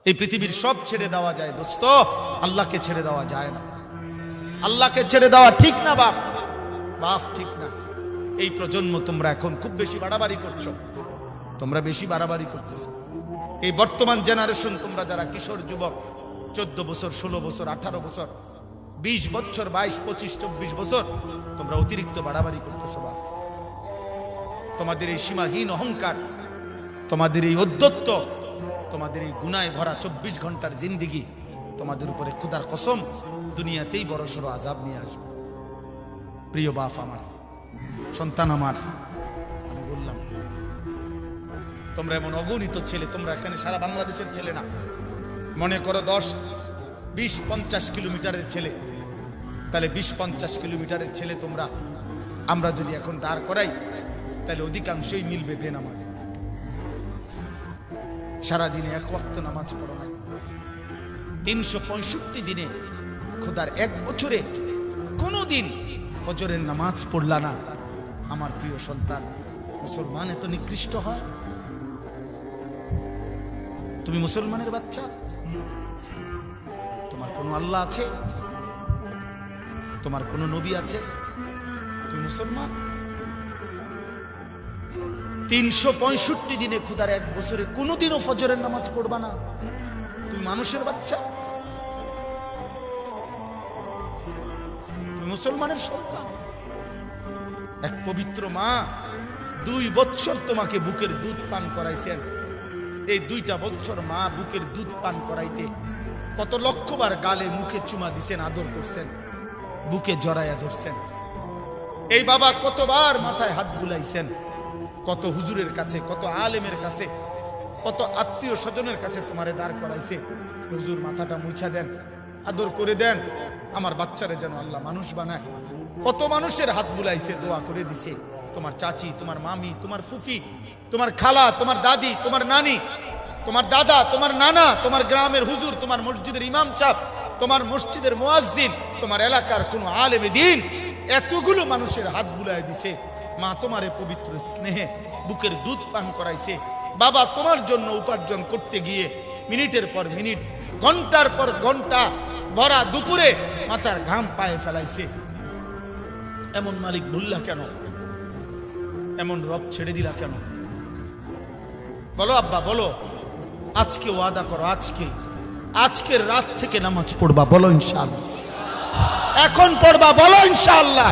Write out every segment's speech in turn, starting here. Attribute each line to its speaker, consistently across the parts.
Speaker 1: এই পৃথিবীর সব ছেড়ে দেওয়া যায় দোস্ত, আল্লাহকে ছেড়ে দেওয়া যায় না। আল্লাহকে ছেড়ে দেওয়া ঠিক না বাপ, বাপ ঠিক না। এই প্রজন্ম তোমরা এখন খুব বেশি বাড়াবাড়ি করছো, তোমরা বেশি বাড়াবাড়ি করতেছো। এই বর্তমান জেনারেশন, তোমরা যারা কিশোর যুবক, 14 বছর, 16 বছর, 18 বছর, 20 বছর, 22, 25, 24 বছর, তোমরা অতিরিক্ত বাড়াবাড়ি করতেছো বাপ। তোমাদের এই সীমাহীন অহংকার, তোমাদের এই অধ্যত্ব, তোমাদের এই গুনায় ভরা 24 ঘন্টার জিন্দিগি, তোমাদের উপরে খোদার কসম দুনিয়াতেই বড় সড় আযাব নিয়ে আসবে। প্রিয় বাপ আমার, সন্তান আমার, আমি বললাম তোমরা এমন অগণিত ছেলে, তোমরা এখানে সারা বাংলাদেশের ছেলে না, মনে করো 10, 20, 50 কিলোমিটারের ছেলে, তাহলে 20-50 কিলোমিটারের ছেলে তোমরা, আমরা যদি এখন দাঁড় করাই তাহলে অধিকাংশই মিলবে বেনামাজ। সারাদিনে এক ওয়াক্ত নামাজ পড়ো না, 365 দিনে, খোদার 1 বছরে কোনোদিন ফজরের নামাজ পড়লা না। আমার প্রিয় সন্তান, মুসলমান এত নিকৃষ্ট হয়? তুমি মুসলমানের বাচ্চা, তোমার কোনো আল্লাহ আছে? তোমার কোনো নবী আছে? তুমি মুসলমান? 365 দিনে, খোদার 1 বছরে কোনোদিনও ফজরের নামাজ পড়বা না? তুমি মানুষের বাচ্চা, তুমি মুসলমানের সন্তান। এক পবিত্র মা 2 বছর তোমাকে বুকের দুধ পান করাইছেন। এই 2টা বছর মা বুকের দুধ পান করাইতে কত লক্ষবার গালে মুখে চুমা দিছেন, আদর করছেন, বুকে জড়াইয়া ধরছেন। এই বাবা কতবার মাথায় হাত বুলাইছেন, কত হুজুরের কাছে, কত আলেমের কাছে, কত আত্মীয় স্বজনের কাছে তোমারে দাঁড় করাইছে, হুজুর মাথাটা মুছা দেন, আদর করে দেন, আমার বাচ্চারে যেন আল্লাহ মানুষ বানায়। কত মানুষের হাত বুলাইছে, দোয়া করে দিছে, তোমার চাচি, তোমার মামি, তোমার ফুফি, তোমার খালা, তোমার দাদি, তোমার নানি, তোমার দাদা, তোমার নানা, তোমার গ্রামের হুজুর, তোমার মসজিদের ইমাম সাহেব, তোমার মসজিদের মুয়াজ্জিন, তোমার এলাকার কোন আলেমে দ্বীন, এতগুলো মানুষের হাত বুলাই দিছে। মা তোমারে পবিত্র স্নেহে বুকের দুধ পান করাইছে। বাবা তোমার জন্য উপার্জন করতে গিয়ে মিনিটের পর মিনিট, ঘন্টার পর ঘন্টা, ভরা দুপুরে মাথার ঘাম পায়ে ফেলাইছে। এমন মালিক ভুললা কেন? এমন রব ছেড়ে দিলা কেন? বলো আব্বা, বলো। আজকে ওয়াদা করো, আজকের রাত থেকে নামাজ পড়বা, বলো ইনশাআল্লাহ। এখন পড়বা, বলো ইনশাআল্লাহ।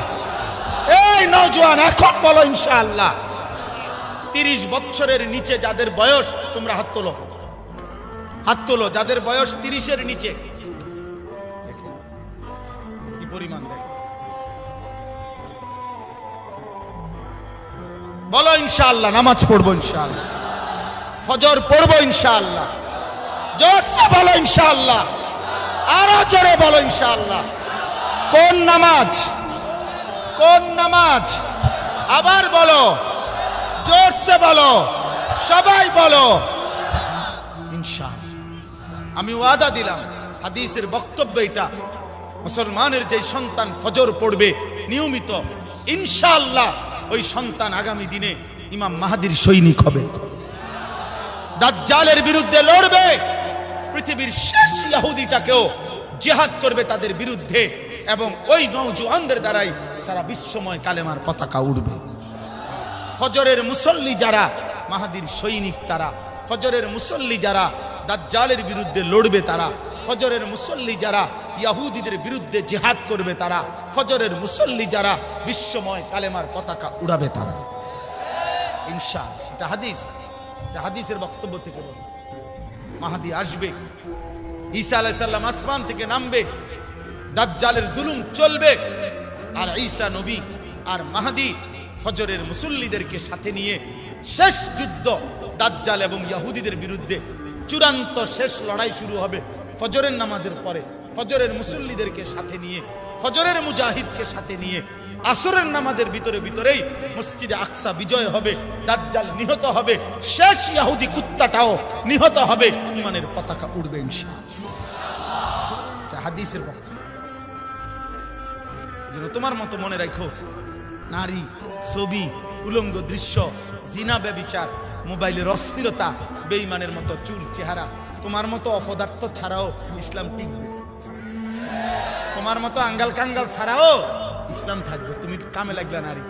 Speaker 1: এই নওজোয়ান, এখন বলো ইনশাআল্লাহ। 30 বছরের নিচে যাদের বয়স, তোমরা হাত তোলো, হাত তোলো, যাদের বয়স 30-এর নিচে। কি পরিমাণ দেয়, বলো ইনশাআল্লাহ নামাজ পড়বো, ইনশাআল্লাহ ফজর পড়বো, ইনশাআল্লাহ। জোরসে বলো ইনশাআল্লাহ, আরো জোরে বলো ইনশাআল্লাহ। কোন নামাজ? কোন নামাজ? আবার বলো, জোরসে বলো, সবাই বলো ইনশাআল্লাহ। আমি ওয়াদা দিলাম, হাদিসের বক্তব্য এটা, মুসলমানের যে সন্তান ফজর পড়বে নিয়মিত, ইনশাআল্লাহ ওই সন্তান আগামী দিনে ইমাম মাহদির সৈনিক হবে, দাজ্জালের বিরুদ্ধে লড়বে, পৃথিবীর শেষ ইহুদিটাকেও জিহাদ করবে তাদের বিরুদ্ধে, এবং ওই নওজোয়ানদের দ্বারাই সারা বিশ্বময় কালেমার পতাকা উড়বে। ফজরের মুসল্লি যারা মাহদির সৈনিক, তারা ফজরের মুসল্লি যারা দাজ্জালের বিরুদ্ধে লড়বে, তারা ফজরের মুসল্লি যারা ইহুদিদের বিরুদ্ধে জিহাদ করবে, তারা ফজরের মুসল্লি যারা বিশ্বময় কালেমার পতাকা উড়াবে, তারা ইনশাআল্লাহ। এটা হাদিস, এটা হাদিসের বক্তব্য থেকে বল। মাহদি আসবে, ঈসা আলাইহিস সালাম আসমান থেকে নামবে, দাজ্জালের জুলুম চলবে, আর ঈসা নবী আর মাহদি ফজরের মুসল্লিদেরকে সাথে নিয়ে শেষ যুদ্ধ দাজ্জাল এবং ইহুদিদের বিরুদ্ধে চূড়ান্ত শেষ লড়াই শুরু হবে ফজরের নামাজের পরে। ফজরের মুসল্লিদেরকে সাথে নিয়ে, ফজরের মুজাহিদকে সাথে নিয়ে আসরের নামাজের ভিতরেই মসজিদে আকসা বিজয় হবে, দাজ্জাল নিহত হবে, শেষ ইহুদি কুত্তাটাও নিহত হবে, ঈমানের পতাকা উড়বে ইনশাআল্লাহ। এটা হাদিসের বক্তব্য। যেন তোমার মতো মনে রাখো, নারী, ছবি, উলঙ্গ দৃশ্য, জিনা, ব্যভিচার, মোবাইলের অস্থিরতা, বেঈমানের মতো চুল চেহারা, তোমার মতো অপদার্থ ছাড়াও ইসলাম টিকবে, তোমার মতো আঙ্গাল কাঙ্গাল ছাড়াও ইসলাম থাকবে। তুমি কামে লাগবে নারী।